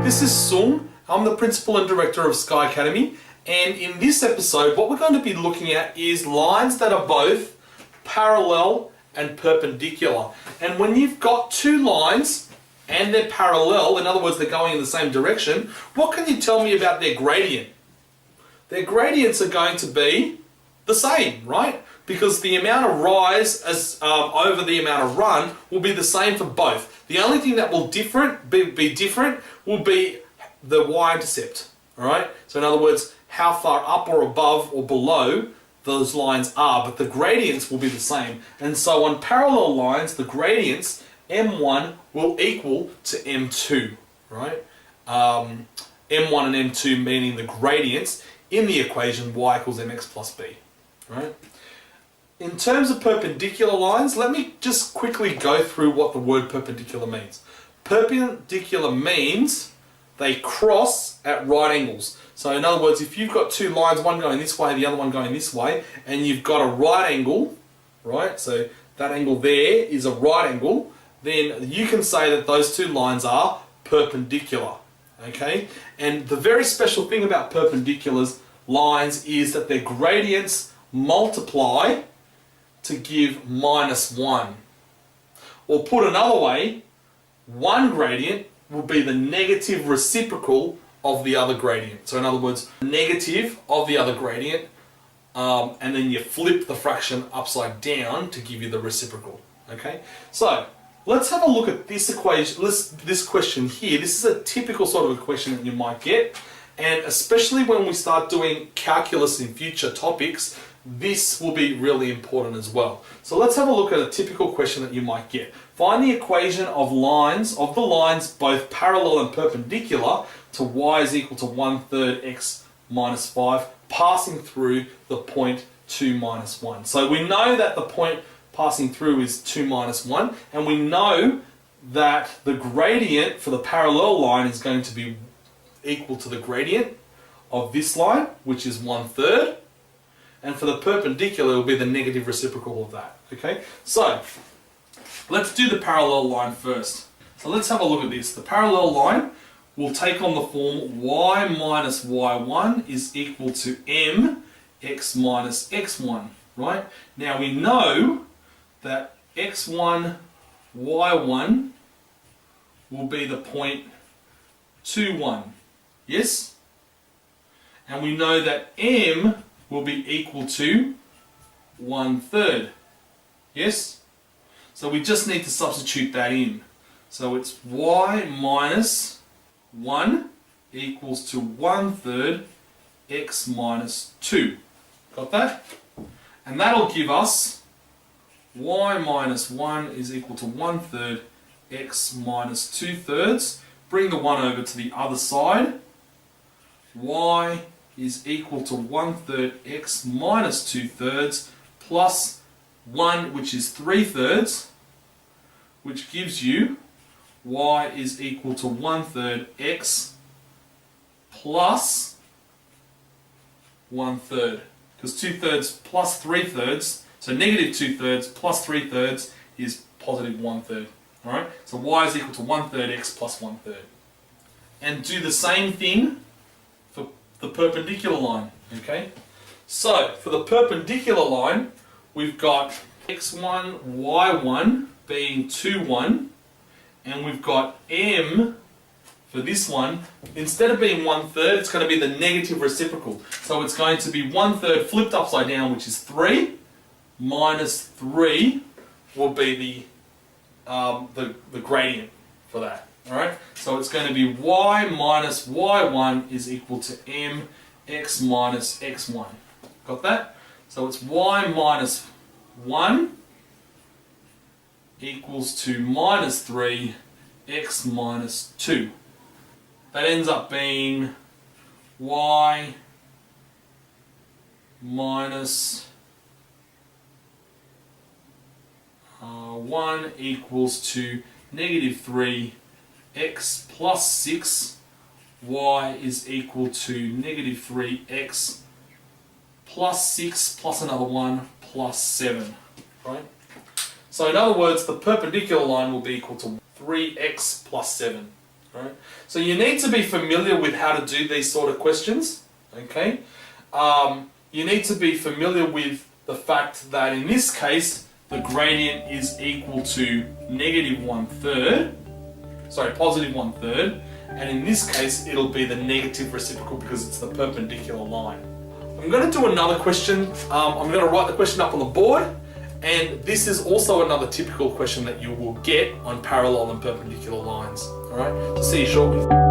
This is Sung. I'm the Principal and Director of Sky Academy, and in this episode what we're going to be looking at is lines that are both parallel and perpendicular. And when you've got two lines and they're parallel, in other words they're going in the same direction, what can you tell me about their gradient? Their gradients are going to be the same, right? Because the amount of rise as over the amount of run will be the same for both. The only thing that will be different will be the y-intercept, all right? So in other words, how far up or above or below those lines are, but the gradients will be the same. And so on parallel lines, the gradients m1 will equal to m2, right? M1 and m2 meaning the gradients in the equation y equals mx plus b, right? In terms of perpendicular lines, let me just quickly go through what the word perpendicular means. Perpendicular means they cross at right angles. So in other words, if you've got two lines, one going this way, the other one going this way, and you've got a right angle, right? So that angle there is a right angle, then you can say that those two lines are perpendicular, okay? And the very special thing about perpendicular lines is that their gradients multiply to give -1. Or put another way, one gradient will be the negative reciprocal of the other gradient. So in other words, negative of the other gradient, and then you flip the fraction upside down to give you the reciprocal. Okay, so let's have a look at this equation. This question here. This is a typical sort of a question that you might get, and especially when we start doing calculus in future topics, this will be really important as well. So let's have a look at a typical question that you might get. Find the equation of the lines both parallel and perpendicular to y is equal to 1/3 x minus 5 passing through the point 2 minus 1. So we know that the point passing through is 2 minus 1, and we know that the gradient for the parallel line is going to be equal to the gradient of this line, which is 1/3. And for the perpendicular, it will be the negative reciprocal of that. Okay, so let's do the parallel line first. So let's have a look at this. The parallel line will take on the form y minus y1 is equal to mx minus x1, right? Now we know that x1, y1 will be the point 2, 1, yes? And we know that m will be equal to 1/3. Yes? So we just need to substitute that in. So it's y minus 1 equals to 1/3 x minus 2. Got that? And that'll give us y minus 1 is equal to 1/3 x minus 2/3. Bring the 1 over to the other side. Y is equal to 1/3 x minus 2/3 plus 1, which is 3/3, which gives you y is equal to 1/3 x plus 1/3. Because 2/3 plus 3/3, so negative 2/3 plus 3/3 is positive 1/3. Alright? So y is equal to 1/3 x plus 1/3. And do the same thing for the perpendicular line, okay? So, for the perpendicular line, we've got x1, y1 being 2, 1, and we've got m for this one. Instead of being 1/3, it's going to be the negative reciprocal. So it's going to be 1/3 flipped upside down, which is 3, minus 3 will be the gradient for that. Alright, so it's going to be y minus y1 is equal to mx minus x1. Got that? So it's y minus 1 equals to minus 3 x minus 2. That ends up being y minus 1 equals to negative 3 x plus 6, y is equal to negative 3x plus 6 plus another 1 plus 7, right? So in other words, the perpendicular line will be equal to 3x plus 7, Right? So you need to be familiar with how to do these sort of questions. Okay? You need to be familiar with the fact that in this case, the gradient is equal to negative 1/3. Sorry, positive 1/3. And in this case, it'll be the negative reciprocal because it's the perpendicular line. I'm going to do another question. I'm going to write the question up on the board. And this is also another typical question that you will get on parallel and perpendicular lines. Alright, so see you shortly.